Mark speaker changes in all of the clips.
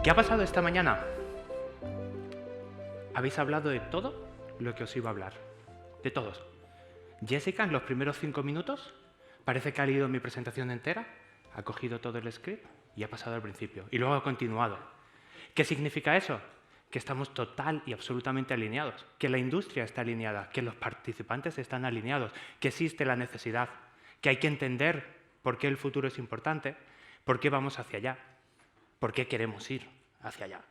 Speaker 1: ¿Qué ha pasado esta mañana? Habéis hablado de todo lo que os iba a hablar. De todos. Jessica, en los primeros 5 minutos, parece que ha leído mi presentación entera, ha cogido todo el script y ha pasado al principio. Y luego ha continuado. ¿Qué significa eso? Que estamos total y absolutamente alineados, que la industria está alineada, que los participantes están alineados, que existe la necesidad, que hay que entender por qué el futuro es importante, por qué vamos hacia allá, por qué queremos ir hacia allá.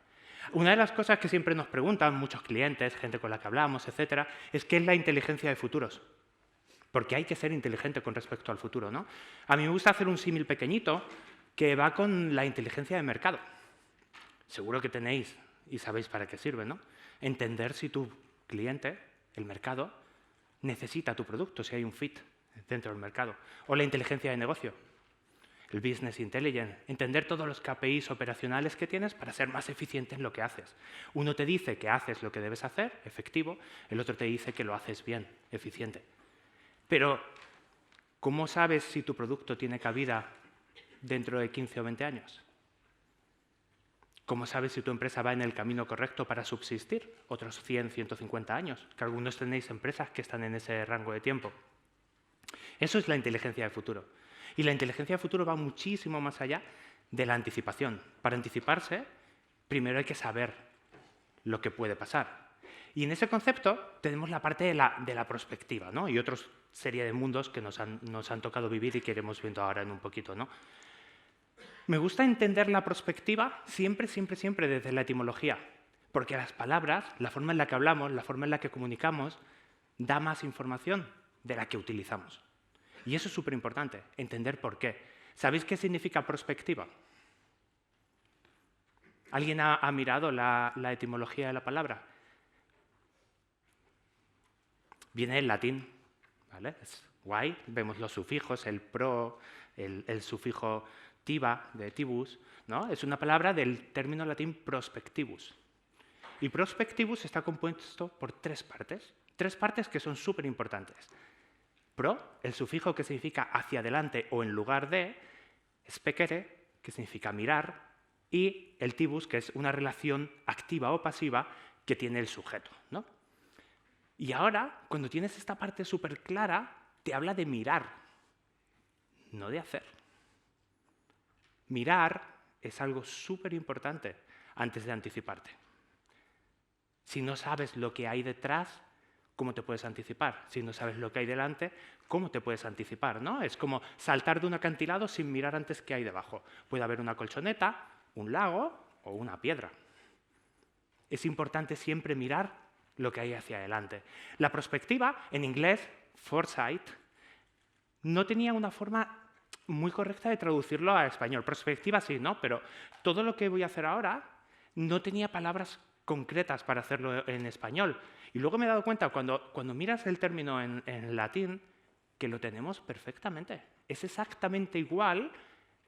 Speaker 1: Una de las cosas que siempre nos preguntan muchos clientes, gente con la que hablamos, etcétera, es qué es la inteligencia de futuros. Porque hay que ser inteligente con respecto al futuro, ¿no? A mí me gusta hacer un símil pequeñito que va con la inteligencia de mercado. Seguro que tenéis y sabéis para qué sirve, ¿no? Entender si tu cliente, el mercado, necesita tu producto, si hay un fit dentro del mercado. O la inteligencia de negocio, el business intelligence, entender todos los KPIs operacionales que tienes para ser más eficiente en lo que haces. Uno te dice que haces lo que debes hacer, efectivo, el otro te dice que lo haces bien, eficiente. Pero, ¿cómo sabes si tu producto tiene cabida dentro de 15 o 20 años? ¿Cómo sabes si tu empresa va en el camino correcto para subsistir otros 100, 150 años? Que algunos tenéis empresas que están en ese rango de tiempo. Eso es la inteligencia de futuro. Y la inteligencia de futuro va muchísimo más allá de la anticipación. Para anticiparse, primero hay que saber lo que puede pasar. Y en ese concepto tenemos la parte de la prospectiva, ¿no? Y otra serie de mundos que nos han tocado vivir y que iremos viendo ahora en un poquito, ¿no? Me gusta entender la prospectiva siempre, siempre, siempre desde la etimología, porque las palabras, la forma en la que hablamos, la forma en la que comunicamos, da más información de la que utilizamos. Y eso es súper importante, entender por qué. ¿Sabéis qué significa prospectiva? ¿Alguien ha mirado la etimología de la palabra? Viene del latín, ¿vale? Es guay, vemos los sufijos, el pro, el sufijo tiva, de tibus, ¿no? Es una palabra del término latín prospectivus. Y prospectivus está compuesto por 3 partes que son súper importantes. Pro, el sufijo que significa hacia adelante o en lugar de, specere, que significa mirar, y el tibus, que es una relación activa o pasiva que tiene el sujeto, ¿no? Y ahora, cuando tienes esta parte súper clara, te habla de mirar, no de hacer. Mirar es algo súper importante antes de anticiparte. Si no sabes lo que hay detrás, ¿cómo te puedes anticipar? Si no sabes lo que hay delante, ¿cómo te puedes anticipar? ¿No? Es como saltar de un acantilado sin mirar antes qué hay debajo. Puede haber una colchoneta, un lago o una piedra. Es importante siempre mirar lo que hay hacia adelante. La prospectiva, en inglés, foresight, no tenía una forma muy correcta de traducirlo a español. Prospectiva sí, ¿no? Pero todo lo que voy a hacer ahora no tenía palabras concretas para hacerlo en español. Y luego me he dado cuenta, cuando miras el término en latín, que lo tenemos perfectamente. Es exactamente igual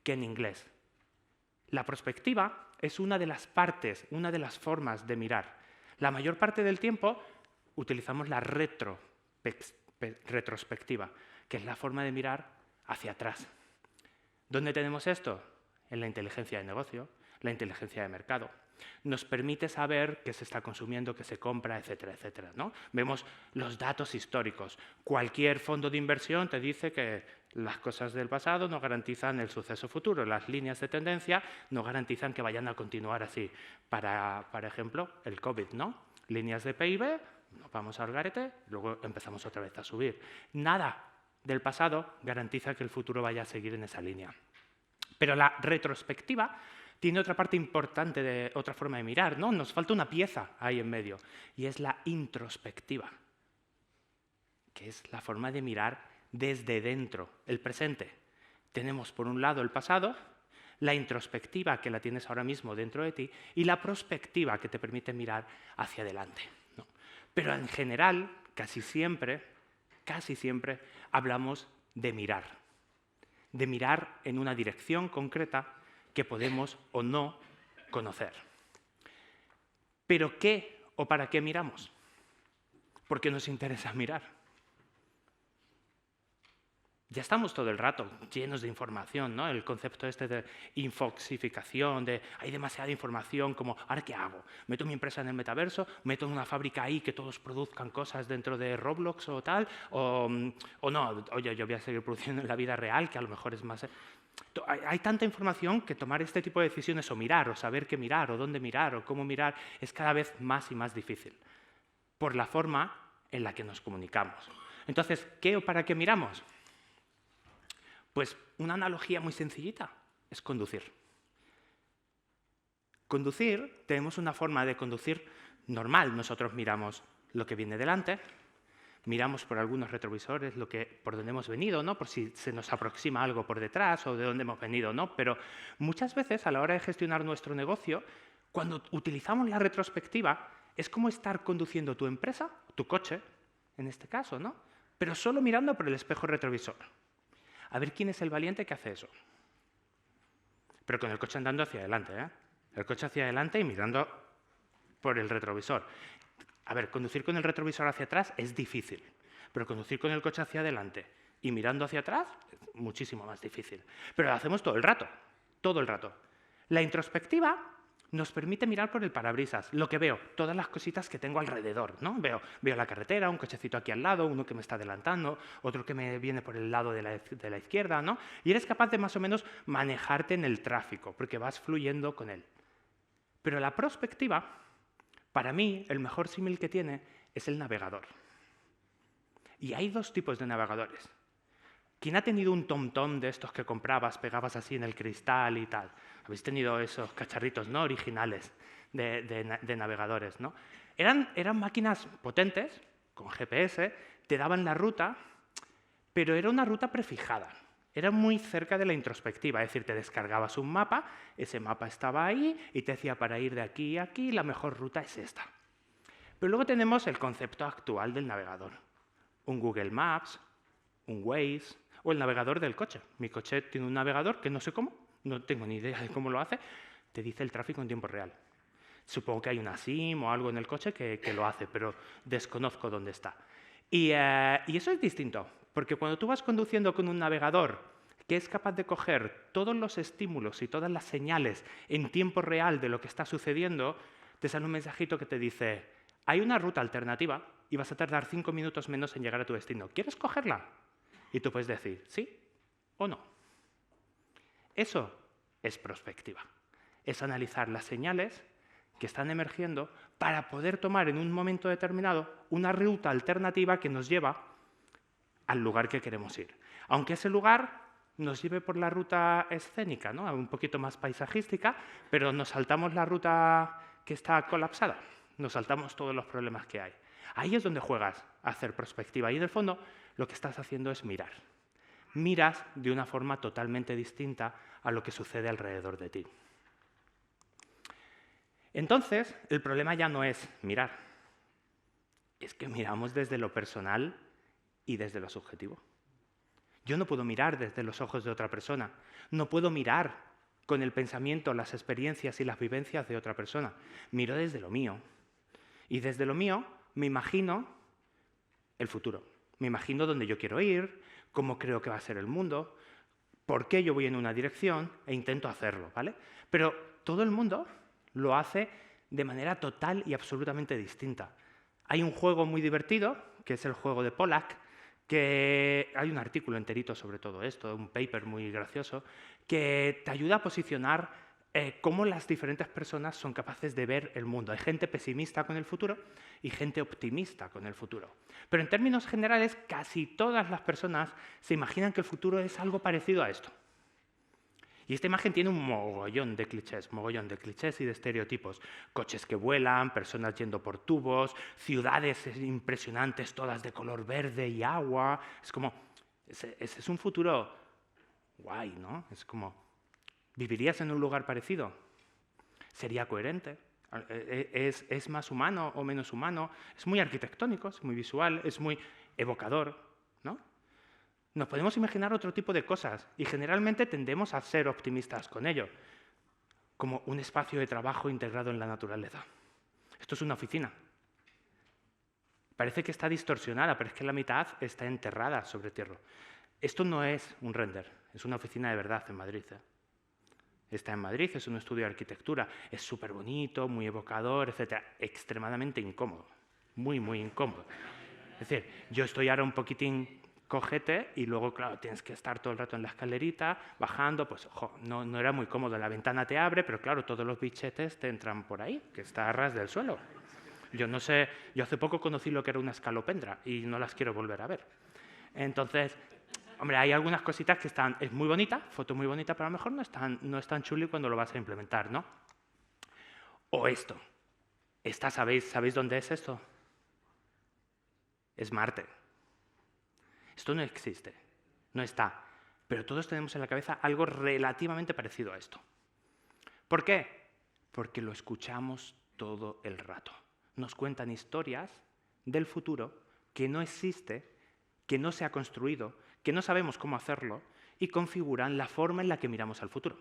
Speaker 1: que en inglés. La prospectiva es una de las partes, una de las formas de mirar. La mayor parte del tiempo utilizamos la retrospectiva, que es la forma de mirar hacia atrás. ¿Dónde tenemos esto? En la inteligencia de negocio, la inteligencia de mercado. Nos permite saber qué se está consumiendo, qué se compra, etcétera, etcétera, ¿no? Vemos los datos históricos. Cualquier fondo de inversión te dice que las cosas del pasado no garantizan el suceso futuro. Las líneas de tendencia no garantizan que vayan a continuar así. Para ejemplo, el COVID, ¿no? Líneas de PIB, nos vamos al garete, luego empezamos otra vez a subir. Nada del pasado garantiza que el futuro vaya a seguir en esa línea. Pero la retrospectiva tiene otra parte importante, otra forma de mirar, ¿no? Nos falta una pieza ahí en medio, y es la introspectiva, que es la forma de mirar desde dentro, el presente. Tenemos, por un lado, el pasado, la introspectiva, que la tienes ahora mismo dentro de ti, y la prospectiva, que te permite mirar hacia adelante, ¿no? Pero en general, casi siempre, hablamos de mirar en una dirección concreta que podemos o no conocer. ¿Pero qué o para qué miramos? ¿Por qué nos interesa mirar? Ya estamos todo el rato llenos de información, ¿no? El concepto este de infoxificación, de hay demasiada información, como, ¿ahora qué hago? ¿Meto mi empresa en el metaverso? ¿Meto en una fábrica ahí que todos produzcan cosas dentro de Roblox o tal? ¿O no? Oye, yo voy a seguir produciendo en la vida real, que a lo mejor es más... Hay tanta información que tomar este tipo de decisiones o mirar, o saber qué mirar, o dónde mirar, o cómo mirar, es cada vez más y más difícil, por la forma en la que nos comunicamos. Entonces, ¿qué o para qué miramos? Pues una analogía muy sencillita es conducir. Conducir, tenemos una forma de conducir normal. Nosotros miramos lo que viene delante, miramos por algunos retrovisores por donde hemos venido, ¿no? Por si se nos aproxima algo por detrás o de dónde hemos venido, ¿no? Pero muchas veces a la hora de gestionar nuestro negocio, cuando utilizamos la retrospectiva, es como estar conduciendo tu empresa, tu coche, en este caso, ¿no? Pero solo mirando por el espejo retrovisor. A ver quién es el valiente que hace eso. Pero con el coche andando hacia adelante, ¿eh? El coche hacia adelante y mirando por el retrovisor. A ver, conducir con el retrovisor hacia atrás es difícil, pero conducir con el coche hacia adelante y mirando hacia atrás es muchísimo más difícil. Pero lo hacemos todo el rato, todo el rato. La introspectiva nos permite mirar por el parabrisas, lo que veo, todas las cositas que tengo alrededor, ¿no? Veo la carretera, un cochecito aquí al lado, uno que me está adelantando, otro que me viene por el lado de la izquierda, ¿no? Y eres capaz de más o menos manejarte en el tráfico, porque vas fluyendo con él. Pero la prospectiva, para mí, el mejor símil que tiene es el navegador. Y hay dos tipos de navegadores. ¿Quién ha tenido un TomTom de estos que comprabas, pegabas así en el cristal y tal? Habéis tenido esos cacharritos, ¿no? Originales de navegadores, ¿no? Eran máquinas potentes, con GPS, te daban la ruta, pero era una ruta prefijada. Era muy cerca de la introspectiva, es decir, te descargabas un mapa, ese mapa estaba ahí y te decía para ir de aquí a aquí, la mejor ruta es esta. Pero luego tenemos el concepto actual del navegador. Un Google Maps, un Waze o el navegador del coche. Mi coche tiene un navegador que no sé cómo, no tengo ni idea de cómo lo hace, te dice el tráfico en tiempo real. Supongo que hay una SIM o algo en el coche que lo hace, pero desconozco dónde está. Y eso es distinto, porque cuando tú vas conduciendo con un navegador que es capaz de coger todos los estímulos y todas las señales en tiempo real de lo que está sucediendo, te sale un mensajito que te dice, hay una ruta alternativa y vas a tardar 5 minutos menos en llegar a tu destino. ¿Quieres cogerla? Y tú puedes decir sí o no. Eso es prospectiva. Es analizar las señales que están emergiendo para poder tomar en un momento determinado una ruta alternativa que nos lleva al lugar que queremos ir. Aunque ese lugar nos lleve por la ruta escénica, ¿no? Un poquito más paisajística, pero nos saltamos la ruta que está colapsada, nos saltamos todos los problemas que hay. Ahí es donde juegas a hacer prospectiva y en el fondo lo que estás haciendo es mirar. Miras de una forma totalmente distinta a lo que sucede alrededor de ti. Entonces, el problema ya no es mirar, es que miramos desde lo personal y desde lo subjetivo. Yo no puedo mirar desde los ojos de otra persona, no puedo mirar con el pensamiento, las experiencias y las vivencias de otra persona. Miro desde lo mío. Y desde lo mío me imagino el futuro. Me imagino dónde yo quiero ir, cómo creo que va a ser el mundo, por qué yo voy en una dirección e intento hacerlo, ¿vale? Pero todo el mundo lo hace de manera total y absolutamente distinta. Hay un juego muy divertido, que es el juego de Pollack, que hay un artículo enterito sobre todo esto, un paper muy gracioso, que te ayuda a posicionar cómo las diferentes personas son capaces de ver el mundo. Hay gente pesimista con el futuro y gente optimista con el futuro. Pero en términos generales, casi todas las personas se imaginan que el futuro es algo parecido a esto. Y esta imagen tiene un mogollón de clichés y de estereotipos. Coches que vuelan, personas yendo por tubos, ciudades impresionantes todas de color verde y agua. Es como, ese es un futuro guay, ¿no? Es como, ¿vivirías en un lugar parecido? ¿Sería coherente? ¿Es más humano o menos humano? Es muy arquitectónico, es muy visual, es muy evocador, ¿no? Nos podemos imaginar otro tipo de cosas y generalmente tendemos a ser optimistas con ello, como un espacio de trabajo integrado en la naturaleza. Esto es una oficina. Parece que está distorsionada, pero es que la mitad está enterrada sobre tierra. Esto no es un render, es una oficina de verdad en Madrid. Está en Madrid, es un estudio de arquitectura, es súper bonito, muy evocador, etc. Extremadamente incómodo, muy, muy incómodo. Es decir, yo estoy ahora un poquitín cojete y luego, claro, tienes que estar todo el rato en la escalerita, bajando, pues, ojo, no era muy cómodo. La ventana te abre, pero claro, todos los bichetes te entran por ahí, que está a ras del suelo. Yo no sé, yo hace poco conocí lo que era una escalopendra y no las quiero volver a ver. Entonces, hombre, hay algunas cositas que están, es muy bonita, foto muy bonita, pero a lo mejor no es tan chuli cuando lo vas a implementar, ¿no? O esto. ¿Sabéis dónde es esto? Es Marte. Esto no existe, no está, pero todos tenemos en la cabeza algo relativamente parecido a esto. ¿Por qué? Porque lo escuchamos todo el rato. Nos cuentan historias del futuro que no existe, que no se ha construido, que no sabemos cómo hacerlo y configuran la forma en la que miramos al futuro.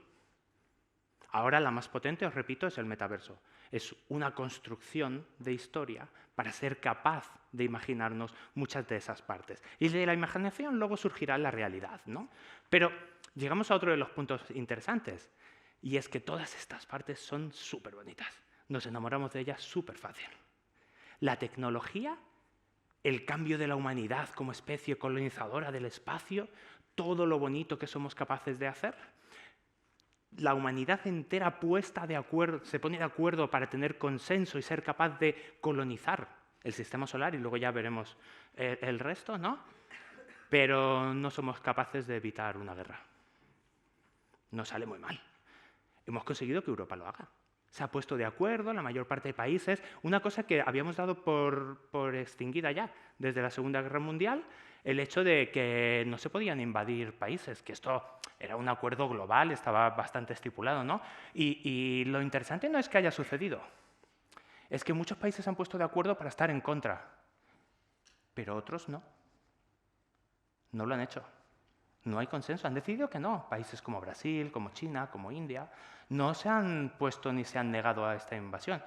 Speaker 1: Ahora la más potente, os repito, es el metaverso. Es una construcción de historia para ser capaz de imaginarnos muchas de esas partes. Y de la imaginación luego surgirá la realidad, ¿no? Pero llegamos a otro de los puntos interesantes, y es que todas estas partes son súper bonitas. Nos enamoramos de ellas súper fácil. La tecnología, el cambio de la humanidad como especie colonizadora del espacio, todo lo bonito que somos capaces de hacer, la humanidad entera puesta de acuerdo, se pone de acuerdo para tener consenso y ser capaz de colonizar el sistema solar, y luego ya veremos el resto, ¿no? Pero no somos capaces de evitar una guerra. Nos sale muy mal. Hemos conseguido que Europa lo haga. Se ha puesto de acuerdo la mayor parte de países, una cosa que habíamos dado por extinguida ya desde la Segunda Guerra Mundial, el hecho de que no se podían invadir países, que esto era un acuerdo global, estaba bastante estipulado, ¿no? Y lo interesante no es que haya sucedido, es que muchos países se han puesto de acuerdo para estar en contra, pero otros no. No lo han hecho. No hay consenso, han decidido que no. Países como Brasil, como China, como India, no se han puesto ni se han negado a esta invasión,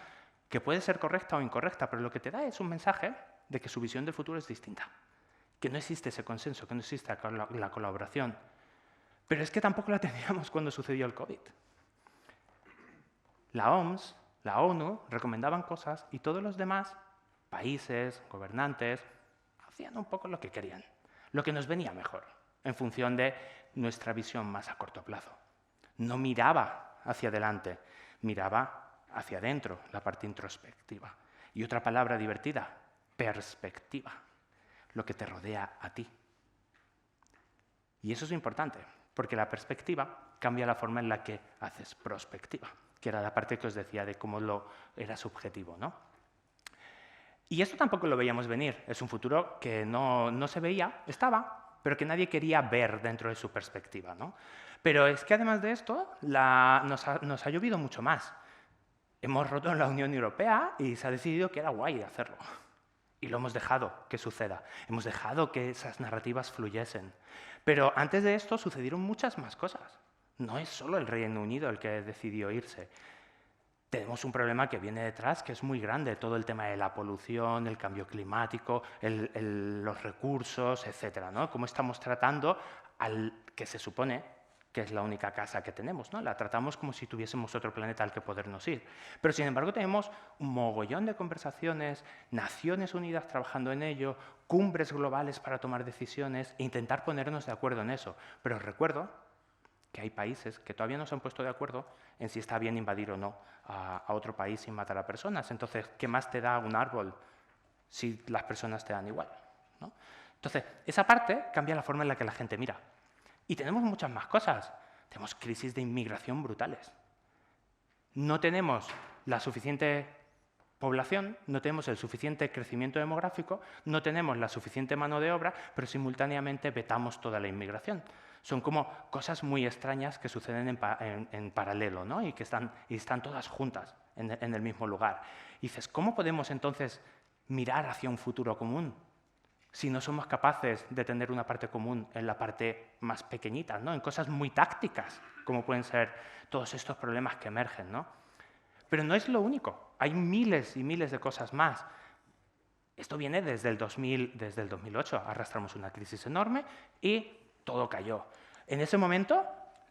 Speaker 1: que puede ser correcta o incorrecta, pero lo que te da es un mensaje de que su visión del futuro es distinta, que no existe ese consenso, que no existe la colaboración. Pero es que tampoco la teníamos cuando sucedió el COVID. La OMS, la ONU, recomendaban cosas y todos los demás, países, gobernantes, hacían un poco lo que querían, lo que nos venía mejor, en función de nuestra visión más a corto plazo. No miraba hacia adelante, miraba hacia adentro, la parte introspectiva. Y otra palabra divertida, perspectiva, lo que te rodea a ti. Y eso es importante, porque la perspectiva cambia la forma en la que haces prospectiva, que era la parte que os decía de cómo lo era subjetivo, ¿no? Y esto tampoco lo veíamos venir. Es un futuro que no se veía, estaba, pero que nadie quería ver dentro de su perspectiva, ¿no? Pero es que además de esto, nos ha llovido mucho más. Hemos roto en la Unión Europea y se ha decidido que era guay hacerlo. Y lo hemos dejado que suceda. Hemos dejado que esas narrativas fluyesen. Pero antes de esto sucedieron muchas más cosas. No es solo el Reino Unido el que decidió irse. Tenemos un problema que viene detrás, que es muy grande, todo el tema de la polución, el cambio climático, los recursos, etcétera, ¿no? Cómo estamos tratando al que se supone que es la única casa que tenemos, ¿no? La tratamos como si tuviésemos otro planeta al que podernos ir. Pero, sin embargo, tenemos un mogollón de conversaciones, Naciones Unidas trabajando en ello, cumbres globales para tomar decisiones e intentar ponernos de acuerdo en eso. Pero os recuerdo que hay países que todavía no se han puesto de acuerdo en si está bien invadir o no a otro país sin matar a personas. Entonces, ¿qué más te da un árbol si las personas te dan igual, ¿no? Entonces, esa parte cambia la forma en la que la gente mira. Y tenemos muchas más cosas. Tenemos crisis de inmigración brutales. No tenemos la suficiente población, no tenemos el suficiente crecimiento demográfico, no tenemos la suficiente mano de obra, pero simultáneamente vetamos toda la inmigración. Son como cosas muy extrañas que suceden en paralelo, ¿no? y que están todas juntas en el mismo lugar. Y dices, ¿cómo podemos entonces mirar hacia un futuro común si no somos capaces de tener una parte común en la parte más pequeñita, ¿no? En cosas muy tácticas, como pueden ser todos estos problemas que emergen, ¿no? Pero no es lo único. Hay miles y miles de cosas más. Esto viene desde el 2008. Arrastramos una crisis enorme y todo cayó. En ese momento,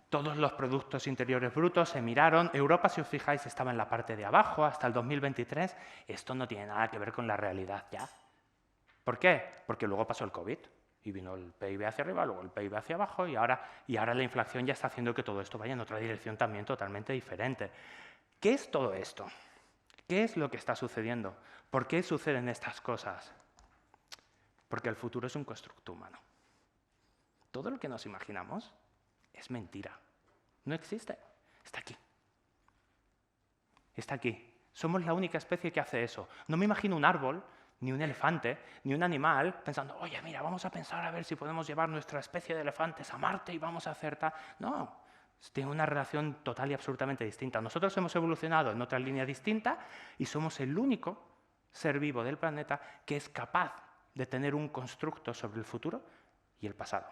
Speaker 1: todos los productos interiores brutos se miraron. Europa, si os fijáis, estaba en la parte de abajo hasta el 2023. Esto no tiene nada que ver con la realidad ya. ¿Por qué? Porque luego pasó el COVID y vino el PIB hacia arriba, luego el PIB hacia abajo y ahora la inflación ya está haciendo que todo esto vaya en otra dirección también totalmente diferente. ¿Qué es todo esto? ¿Qué es lo que está sucediendo? ¿Por qué suceden estas cosas? Porque el futuro es un constructo humano. Todo lo que nos imaginamos es mentira. No existe. Está aquí. Está aquí. Somos la única especie que hace eso. No me imagino un árbol, ni un elefante, ni un animal pensando, oye, mira, vamos a pensar a ver si podemos llevar nuestra especie de elefantes a Marte y vamos a hacer tal. No, tiene una relación total y absolutamente distinta. Nosotros hemos evolucionado en otra línea distinta y somos el único ser vivo del planeta que es capaz de tener un constructo sobre el futuro y el pasado.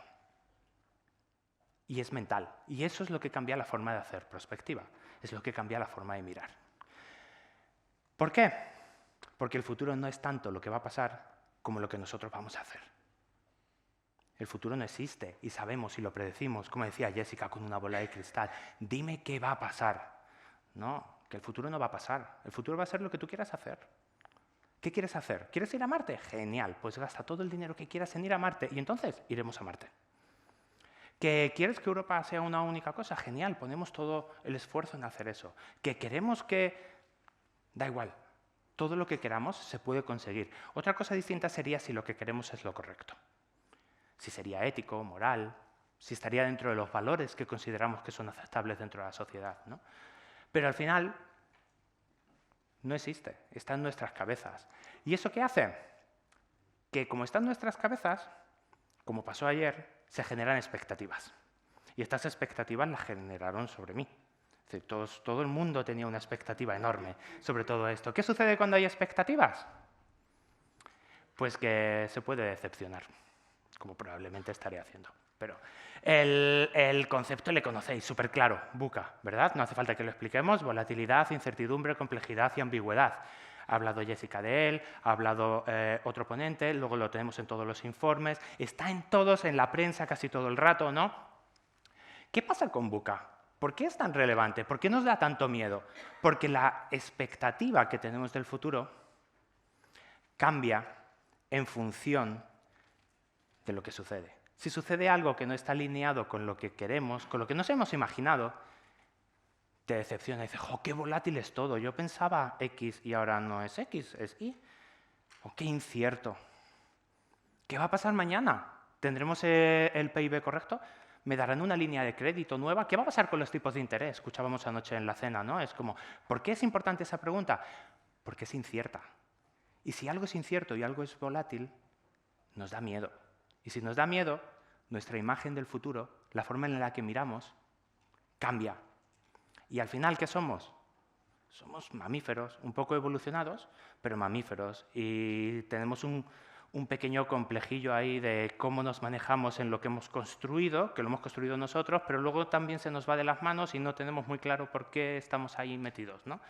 Speaker 1: Y es mental. Y eso es lo que cambia la forma de hacer prospectiva. Es lo que cambia la forma de mirar. ¿Por qué? Porque el futuro no es tanto lo que va a pasar como lo que nosotros vamos a hacer. El futuro no existe y sabemos y lo predecimos, como decía Jessica, con una bola de cristal. Dime qué va a pasar. No, que el futuro no va a pasar. El futuro va a ser lo que tú quieras hacer. ¿Qué quieres hacer? ¿Quieres ir a Marte? Genial, pues gasta todo el dinero que quieras en ir a Marte y entonces iremos a Marte. ¿Que quieres que Europa sea una única cosa? Genial, ponemos todo el esfuerzo en hacer eso. ¿Que queremos que...? Da igual, todo lo que queramos se puede conseguir. Otra cosa distinta sería si lo que queremos es lo correcto. Si sería ético, moral, si estaría dentro de los valores que consideramos que son aceptables dentro de la sociedad, ¿no? Pero al final no existe, está en nuestras cabezas. ¿Y eso qué hace? Que como está en nuestras cabezas, como pasó ayer, se generan expectativas. Y estas expectativas las generaron sobre mí. Es decir, todo el mundo tenía una expectativa enorme sobre todo esto. ¿Qué sucede cuando hay expectativas? Pues que se puede decepcionar, como probablemente estaré haciendo. Pero el concepto le conocéis, súper claro, VUCA, ¿verdad? No hace falta que lo expliquemos. Volatilidad, incertidumbre, complejidad y ambigüedad. Ha hablado Jessica de él, ha hablado otro ponente, luego lo tenemos en todos los informes, está en todos, en la prensa casi todo el rato, ¿no? ¿Qué pasa con VUCA? ¿Por qué es tan relevante? ¿Por qué nos da tanto miedo? Porque la expectativa que tenemos del futuro cambia en función de lo que sucede. Si sucede algo que no está alineado con lo que queremos, con lo que nos hemos imaginado, te decepciona y dices, ¡jo, qué volátil es todo! Yo pensaba X y ahora no es X, es Y. ¡Oh, qué incierto! ¿Qué va a pasar mañana? ¿Tendremos el PIB correcto? ¿Me darán una línea de crédito nueva? ¿Qué va a pasar con los tipos de interés? Escuchábamos anoche en la cena, ¿no? Es como, ¿por qué es importante esa pregunta? Porque es incierta. Y si algo es incierto y algo es volátil, nos da miedo. Y si nos da miedo, nuestra imagen del futuro, la forma en la que miramos, cambia. Y al final, ¿qué somos? Somos mamíferos, un poco evolucionados, pero mamíferos. Y tenemos un pequeño complejillo ahí de cómo nos manejamos en lo que hemos construido, que lo hemos construido nosotros, pero luego también se nos va de las manos y no tenemos muy claro por qué estamos ahí metidos, ¿no?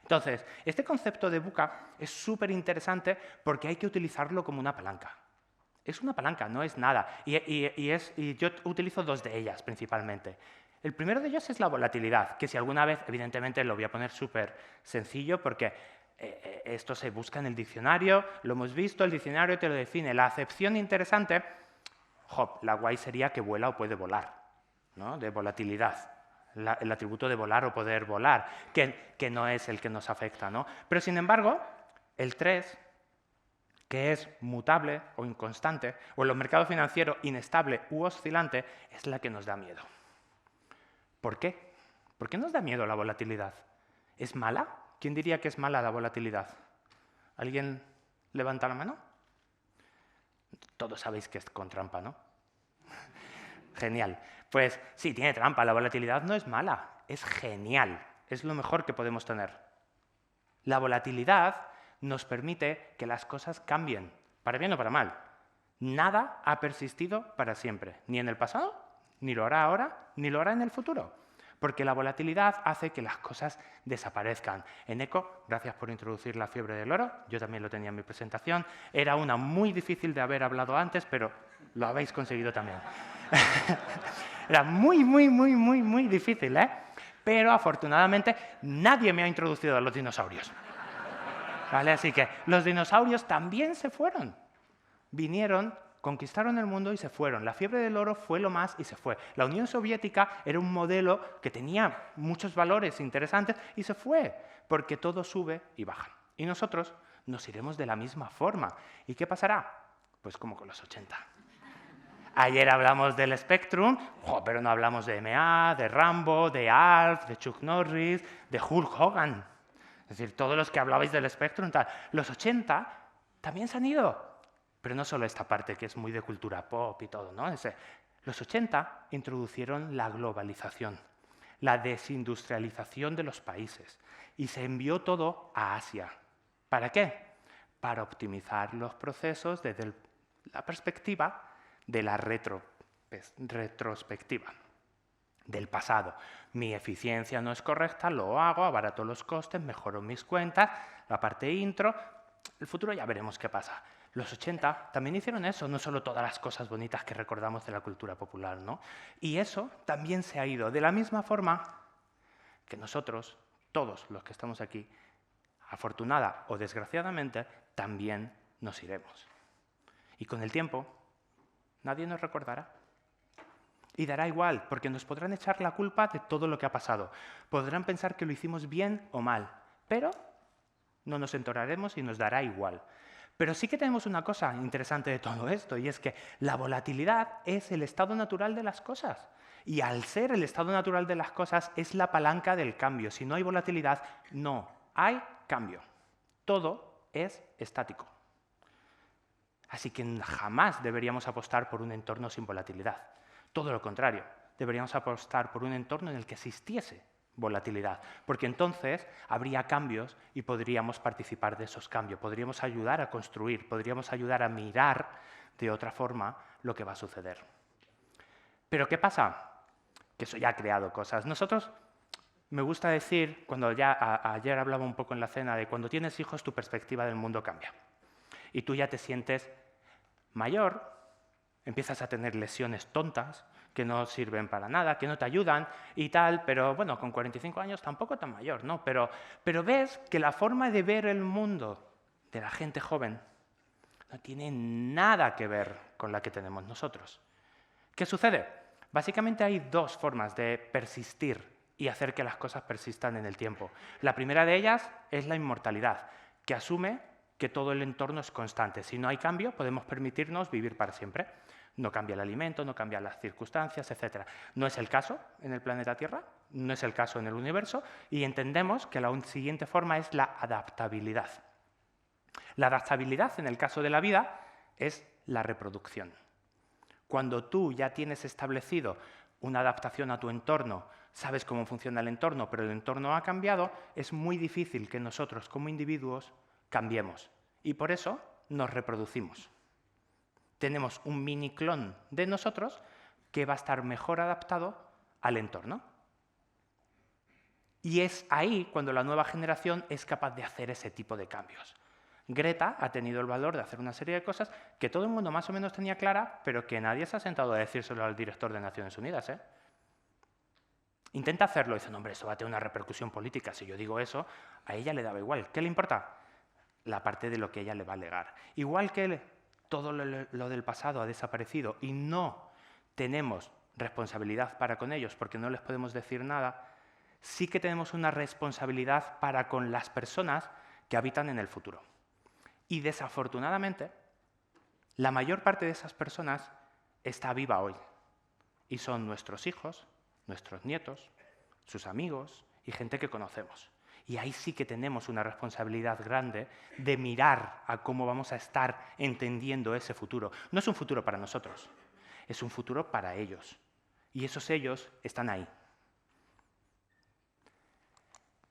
Speaker 1: Entonces, este concepto de VUCA es súper interesante porque hay que utilizarlo como una palanca. Es una palanca, no es nada. Y yo utilizo dos de ellas principalmente. El primero de ellos es la volatilidad, que si alguna vez, evidentemente, lo voy a poner súper sencillo porque esto se busca en el diccionario, lo hemos visto, el diccionario te lo define. La acepción interesante, la guay sería que vuela o puede volar, ¿no? De volatilidad. El atributo de volar o poder volar, que no es el que nos afecta, ¿no? Pero, sin embargo, el 3, que es mutable o inconstante, o en los mercados financieros inestable u oscilante, es la que nos da miedo. ¿Por qué? ¿Por qué nos da miedo la volatilidad? ¿Es mala? ¿Quién diría que es mala la volatilidad? ¿Alguien levanta la mano? Todos sabéis que es con trampa, ¿no? Genial. Pues sí, tiene trampa. La volatilidad no es mala, es genial. Es lo mejor que podemos tener. La volatilidad nos permite que las cosas cambien, para bien o para mal. Nada ha persistido para siempre, ni en el pasado, ni lo hará ahora, ni lo hará en el futuro. Porque la volatilidad hace que las cosas desaparezcan. Eneco, gracias por introducir la fiebre del oro, yo también lo tenía en mi presentación. Era una muy difícil de haber hablado antes, pero lo habéis conseguido también. Era muy, muy, muy, muy, muy difícil, ¿eh? Pero afortunadamente nadie me ha introducido a los dinosaurios. ¿Vale? Así que los dinosaurios también se fueron. Vinieron, conquistaron el mundo y se fueron. La fiebre del oro fue lo más y se fue. La Unión Soviética era un modelo que tenía muchos valores interesantes y se fue, porque todo sube y baja. Y nosotros nos iremos de la misma forma. ¿Y qué pasará? Pues como con los 80. Ayer hablamos del Spectrum, pero no hablamos de MA, de Rambo, de Alf, de Chuck Norris, de Hulk Hogan. Es decir, todos los que hablabais del Spectrum, tal. Los 80 también se han ido. Pero no solo esta parte que es muy de cultura pop y todo, ¿no? Los 80 introducieron la globalización, la desindustrialización de los países y se envió todo a Asia. ¿Para qué? Para optimizar los procesos desde la perspectiva de la retrospectiva del pasado. Mi eficiencia no es correcta, lo hago, abarato los costes, mejoro mis cuentas, la parte intro. El futuro ya veremos qué pasa. Los 80 también hicieron eso, no solo todas las cosas bonitas que recordamos de la cultura popular, ¿no? Y eso también se ha ido, de la misma forma que nosotros, todos los que estamos aquí, afortunada o desgraciadamente, también nos iremos. Y con el tiempo, nadie nos recordará. Y dará igual, porque nos podrán echar la culpa de todo lo que ha pasado. Podrán pensar que lo hicimos bien o mal, pero no nos enteraremos y nos dará igual. Pero sí que tenemos una cosa interesante de todo esto, y es que la volatilidad es el estado natural de las cosas. Y al ser el estado natural de las cosas, es la palanca del cambio. Si no hay volatilidad, no hay cambio. Todo es estático. Así que jamás deberíamos apostar por un entorno sin volatilidad. Todo lo contrario, deberíamos apostar por un entorno en el que existiese volatilidad, porque entonces habría cambios y podríamos participar de esos cambios, podríamos ayudar a construir, podríamos ayudar a mirar de otra forma lo que va a suceder. ¿Pero qué pasa? Que eso ya ha creado cosas. Nosotros, me gusta decir, cuando ayer hablaba un poco en la cena, de cuando tienes hijos tu perspectiva del mundo cambia. Y tú ya te sientes mayor, empiezas a tener lesiones tontas que no sirven para nada, que no te ayudan y tal, pero bueno, con 45 años tampoco tan mayor, ¿no? Pero ves que la forma de ver el mundo de la gente joven no tiene nada que ver con la que tenemos nosotros. ¿Qué sucede? Básicamente hay dos formas de persistir y hacer que las cosas persistan en el tiempo. La primera de ellas es la inmortalidad, que asume que todo el entorno es constante. Si no hay cambio, podemos permitirnos vivir para siempre. No cambia el alimento, no cambian las circunstancias, etc. No es el caso en el planeta Tierra, no es el caso en el universo, y entendemos que la siguiente forma es la adaptabilidad. La adaptabilidad, en el caso de la vida, es la reproducción. Cuando tú ya tienes establecido una adaptación a tu entorno, sabes cómo funciona el entorno, pero el entorno ha cambiado, es muy difícil que nosotros como individuos cambiemos. Y por eso nos reproducimos. Tenemos un mini clon de nosotros que va a estar mejor adaptado al entorno. Y es ahí cuando la nueva generación es capaz de hacer ese tipo de cambios. Greta ha tenido el valor de hacer una serie de cosas que todo el mundo más o menos tenía clara, pero que nadie se ha sentado a decírselo al director de Naciones Unidas, ¿eh? Intenta hacerlo y dice, no, hombre, eso va a tener una repercusión política. Si yo digo eso, a ella le daba igual. ¿Qué le importa? La parte de lo que ella le va a legar. Igual que todo lo del pasado ha desaparecido y no tenemos responsabilidad para con ellos porque no les podemos decir nada, sí que tenemos una responsabilidad para con las personas que habitan en el futuro. Y desafortunadamente, la mayor parte de esas personas está viva hoy. Y son nuestros hijos, nuestros nietos, sus amigos y gente que conocemos. Y ahí sí que tenemos una responsabilidad grande de mirar a cómo vamos a estar entendiendo ese futuro. No es un futuro para nosotros, es un futuro para ellos. Y esos ellos están ahí.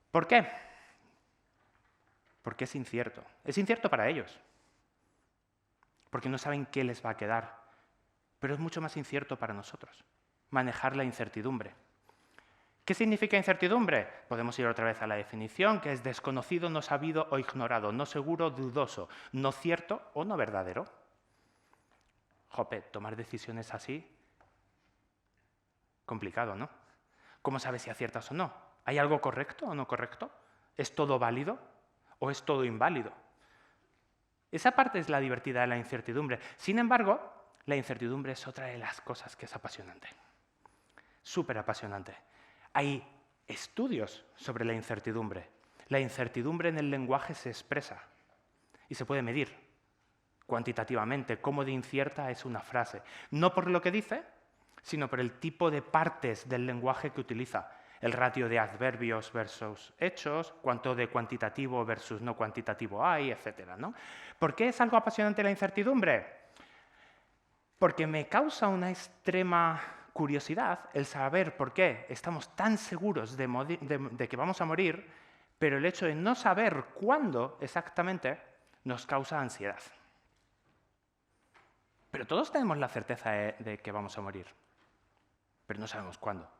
Speaker 1: ¿Por qué? Porque es incierto. Es incierto para ellos. Porque no saben qué les va a quedar. Pero es mucho más incierto para nosotros. Manejar la incertidumbre. ¿Qué significa incertidumbre? Podemos ir otra vez a la definición, que es desconocido, no sabido o ignorado, no seguro, dudoso, no cierto o no verdadero. Jope, tomar decisiones así Complicado, ¿no? ¿Cómo sabes si aciertas o no? ¿Hay algo correcto o no correcto? ¿Es todo válido o es todo inválido? Esa parte es la divertida de la incertidumbre. Sin embargo, la incertidumbre es otra de las cosas que es apasionante. Súper apasionante. Hay estudios sobre la incertidumbre. La incertidumbre en el lenguaje se expresa y se puede medir cuantitativamente cómo de incierta es una frase. No por lo que dice, sino por el tipo de partes del lenguaje que utiliza. El ratio de adverbios versus hechos, cuánto de cuantitativo versus no cuantitativo hay, etc., ¿no? ¿Por qué es algo apasionante la incertidumbre? Porque me causa una extrema curiosidad el saber por qué estamos tan seguros de que vamos a morir, pero el hecho de no saber cuándo exactamente nos causa ansiedad. Pero todos tenemos la certeza de que vamos a morir, pero no sabemos cuándo,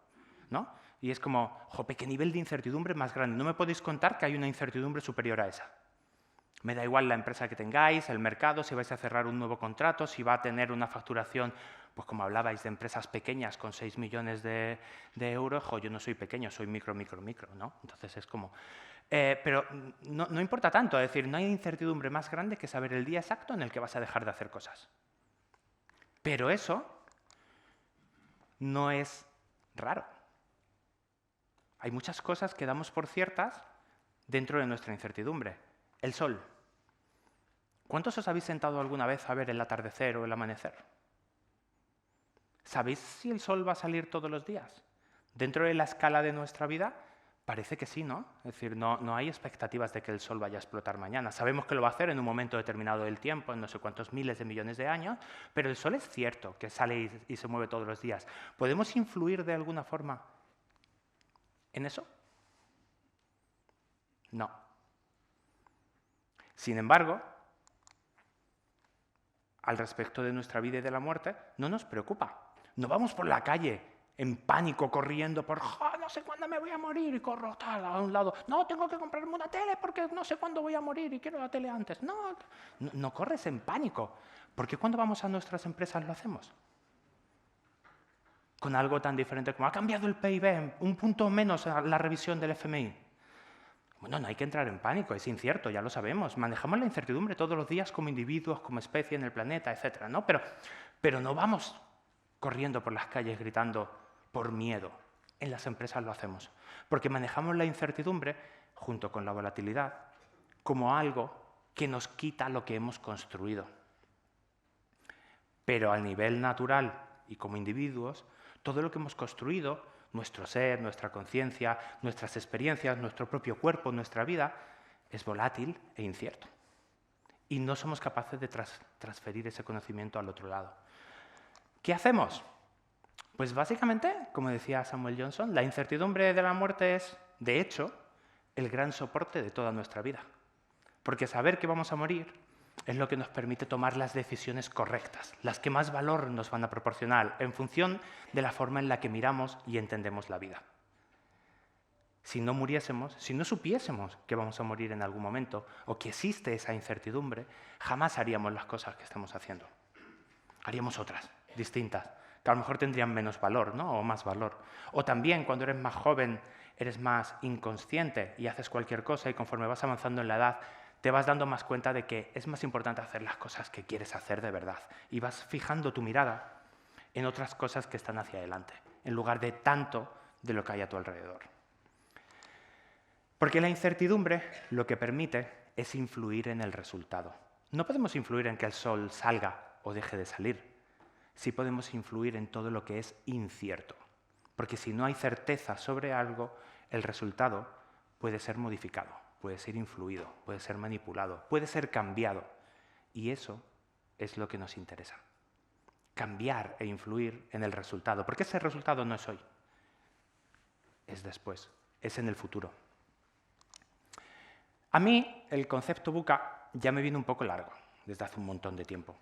Speaker 1: ¿no? Y es como, jope, qué nivel de incertidumbre más grande. No me podéis contar que hay una incertidumbre superior a esa. Me da igual la empresa que tengáis, el mercado, si vais a cerrar un nuevo contrato, si va a tener una facturación, pues como hablabais de empresas pequeñas con 6 millones de euros, yo no soy pequeño, soy micro, ¿no? Entonces es como... pero no importa tanto, es decir, no hay incertidumbre más grande que saber el día exacto en el que vas a dejar de hacer cosas. Pero eso no es raro. Hay muchas cosas que damos por ciertas dentro de nuestra incertidumbre. El sol. ¿Cuántos os habéis sentado alguna vez a ver el atardecer o el amanecer? ¿Sabéis si el sol va a salir todos los días? Dentro de la escala de nuestra vida, parece que sí, ¿no? Es decir, no hay expectativas de que el sol vaya a explotar mañana. Sabemos que lo va a hacer en un momento determinado del tiempo, en no sé cuántos miles de millones de años, pero el sol es cierto que sale y se mueve todos los días. ¿Podemos influir de alguna forma en eso? No. Sin embargo, al respecto de nuestra vida y de la muerte, no nos preocupa. No vamos por la calle en pánico, corriendo por no sé cuándo me voy a morir y corro tal a un lado. No, tengo que comprarme una tele porque no sé cuándo voy a morir y quiero la tele antes. No corres en pánico. ¿Por qué cuando vamos a nuestras empresas lo hacemos? Con algo tan diferente como ha cambiado el PIB, un punto menos a la revisión del FMI. Bueno, no hay que entrar en pánico, es incierto, ya lo sabemos. Manejamos la incertidumbre todos los días como individuos, como especie en el planeta, etc., ¿no? Pero no vamos corriendo por las calles gritando por miedo. En las empresas lo hacemos. Porque manejamos la incertidumbre, junto con la volatilidad, como algo que nos quita lo que hemos construido. Pero al nivel natural y como individuos, todo lo que hemos construido, nuestro ser, nuestra conciencia, nuestras experiencias, nuestro propio cuerpo, nuestra vida, es volátil e incierto. Y no somos capaces de transferir ese conocimiento al otro lado. ¿Qué hacemos? Pues básicamente, como decía Samuel Johnson, la incertidumbre de la muerte es, de hecho, el gran soporte de toda nuestra vida. Porque saber que vamos a morir es lo que nos permite tomar las decisiones correctas, las que más valor nos van a proporcionar en función de la forma en la que miramos y entendemos la vida. Si no muriésemos, si no supiésemos que vamos a morir en algún momento o que existe esa incertidumbre, jamás haríamos las cosas que estamos haciendo. Haríamos otras, distintas, que a lo mejor tendrían menos valor, ¿no? O más valor. O también, cuando eres más joven, eres más inconsciente y haces cualquier cosa y conforme vas avanzando en la edad, te vas dando más cuenta de que es más importante hacer las cosas que quieres hacer de verdad. Y vas fijando tu mirada en otras cosas que están hacia adelante, en lugar de tanto de lo que hay a tu alrededor. Porque la incertidumbre lo que permite es influir en el resultado. No podemos influir en que el sol salga o deje de salir. Sí podemos influir en todo lo que es incierto. Porque si no hay certeza sobre algo, el resultado puede ser modificado, puede ser influido, puede ser manipulado, puede ser cambiado. Y eso es lo que nos interesa. Cambiar e influir en el resultado. Porque ese resultado no es hoy, es después, es en el futuro. A mí el concepto VUCA ya me viene un poco largo, desde hace un montón de tiempo.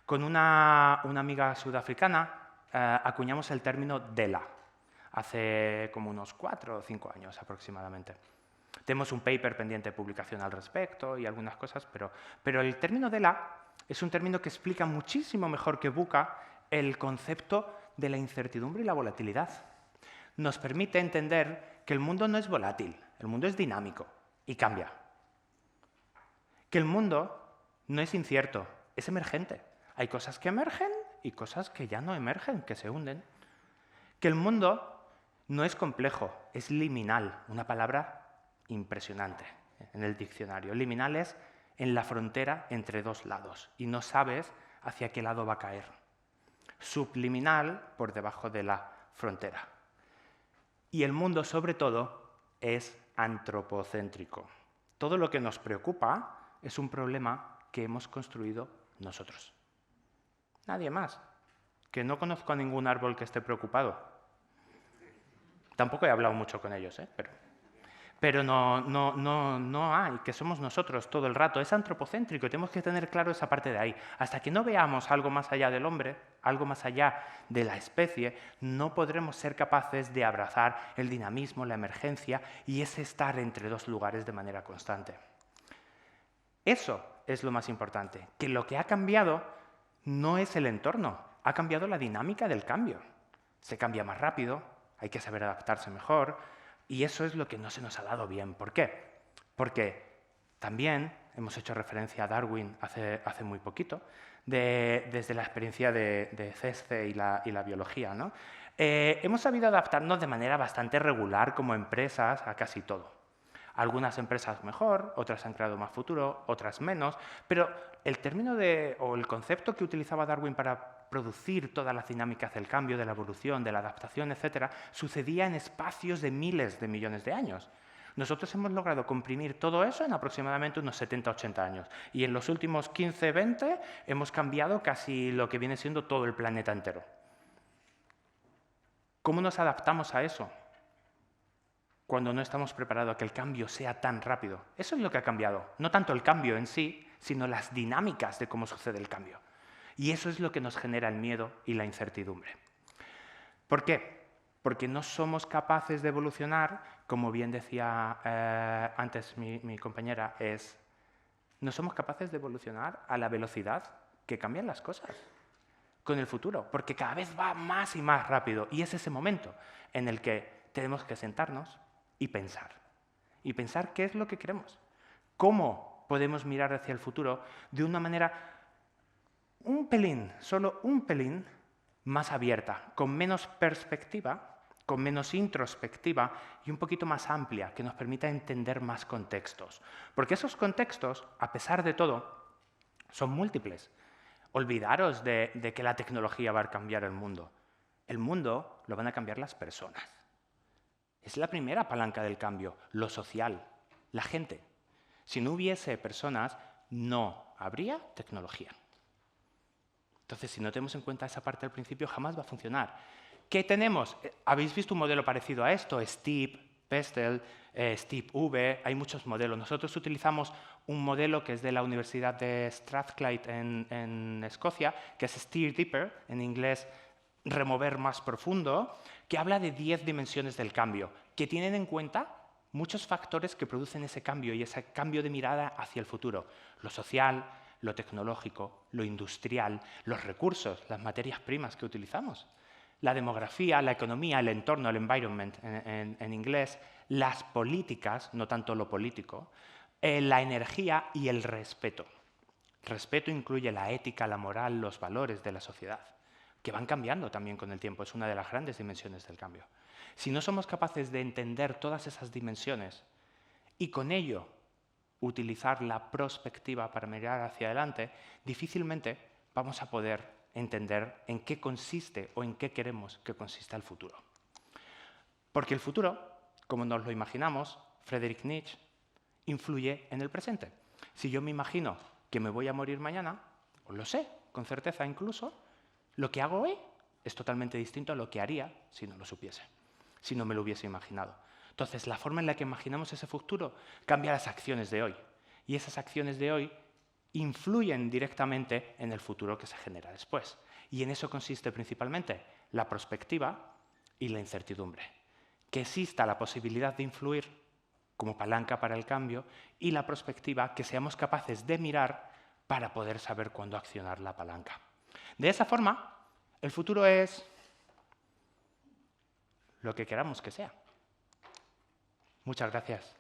Speaker 1: Con una amiga sudafricana acuñamos el término DELA, hace como unos 4 o 5 años aproximadamente. Tenemos un paper pendiente de publicación al respecto y algunas cosas, pero el término DELA es un término que explica muchísimo mejor que VUCA el concepto de la incertidumbre y la volatilidad. Nos permite entender que el mundo no es volátil, el mundo es dinámico y cambia. Que el mundo no es incierto, es emergente. Hay cosas que emergen y cosas que ya no emergen, que se hunden. Que el mundo no es complejo, es liminal, una palabra impresionante en el diccionario. Liminal es en la frontera entre dos lados y no sabes hacia qué lado va a caer. Subliminal, por debajo de la frontera. Y el mundo, sobre todo, es antropocéntrico. Todo lo que nos preocupa es un problema que hemos construido nosotros. Nadie más. Que no conozco a ningún árbol que esté preocupado. Tampoco he hablado mucho con ellos, pero no hay, que somos nosotros todo el rato. Es antropocéntrico y tenemos que tener claro esa parte de ahí. Hasta que no veamos algo más allá del hombre, algo más allá de la especie, no podremos ser capaces de abrazar el dinamismo, la emergencia y ese estar entre dos lugares de manera constante. Eso es lo más importante, que lo que ha cambiado no es el entorno, ha cambiado la dinámica del cambio. Se cambia más rápido, hay que saber adaptarse mejor, y eso es lo que no se nos ha dado bien. ¿Por qué? Porque también hemos hecho referencia a Darwin hace muy poquito, desde la experiencia de CESCE y la biología, ¿no? Hemos sabido adaptarnos de manera bastante regular como empresas a casi todo. Algunas empresas mejor, otras han creado más futuro, otras menos, pero el término o el concepto que utilizaba Darwin para producir todas las dinámicas del cambio, de la evolución, de la adaptación, etc., sucedía en espacios de miles de millones de años. Nosotros hemos logrado comprimir todo eso en aproximadamente unos 70-80 años. Y en los últimos 15-20 hemos cambiado casi lo que viene siendo todo el planeta entero. ¿Cómo nos adaptamos a eso cuando no estamos preparados a que el cambio sea tan rápido? Eso es lo que ha cambiado. No tanto el cambio en sí, sino las dinámicas de cómo sucede el cambio. Y eso es lo que nos genera el miedo y la incertidumbre. ¿Por qué? Porque no somos capaces de evolucionar, como bien decía antes mi compañera, no somos capaces de evolucionar a la velocidad que cambian las cosas con el futuro, porque cada vez va más y más rápido. Y es ese momento en el que tenemos que sentarnos y pensar. Y pensar qué es lo que queremos. Cómo podemos mirar hacia el futuro de una manera un pelín, solo un pelín, más abierta, con menos perspectiva, con menos introspectiva y un poquito más amplia, que nos permita entender más contextos. Porque esos contextos, a pesar de todo, son múltiples. Olvidaros de que la tecnología va a cambiar el mundo. El mundo lo van a cambiar las personas. Es la primera palanca del cambio, lo social, la gente. Si no hubiese personas, no habría tecnología. Entonces, si no tenemos en cuenta esa parte al principio, jamás va a funcionar. ¿Qué tenemos? ¿Habéis visto un modelo parecido a esto? Steep, Pestel, Steep V, hay muchos modelos. Nosotros utilizamos un modelo que es de la Universidad de Strathclyde en Escocia, que es Steer Deeper, en inglés remover más profundo, que habla de 10 dimensiones del cambio, que tienen en cuenta muchos factores que producen ese cambio y ese cambio de mirada hacia el futuro. Lo social, lo tecnológico, lo industrial, los recursos, las materias primas que utilizamos, la demografía, la economía, el entorno, el environment en inglés, las políticas, no tanto lo político, la energía y el respeto. Respeto incluye la ética, la moral, los valores de la sociedad, que van cambiando también con el tiempo. Es una de las grandes dimensiones del cambio. Si no somos capaces de entender todas esas dimensiones y con ello utilizar la prospectiva para mirar hacia adelante, difícilmente vamos a poder entender en qué consiste o en qué queremos que consista el futuro. Porque el futuro, como nos lo imaginamos, Friedrich Nietzsche, influye en el presente. Si yo me imagino que me voy a morir mañana, o lo sé, con certeza incluso, lo que hago hoy es totalmente distinto a lo que haría si no lo supiese, si no me lo hubiese imaginado. Entonces, la forma en la que imaginamos ese futuro cambia las acciones de hoy. Y esas acciones de hoy influyen directamente en el futuro que se genera después. Y en eso consiste principalmente la prospectiva y la incertidumbre. Que exista la posibilidad de influir como palanca para el cambio y la prospectiva que seamos capaces de mirar para poder saber cuándo accionar la palanca. De esa forma, el futuro es lo que queramos que sea. Muchas gracias.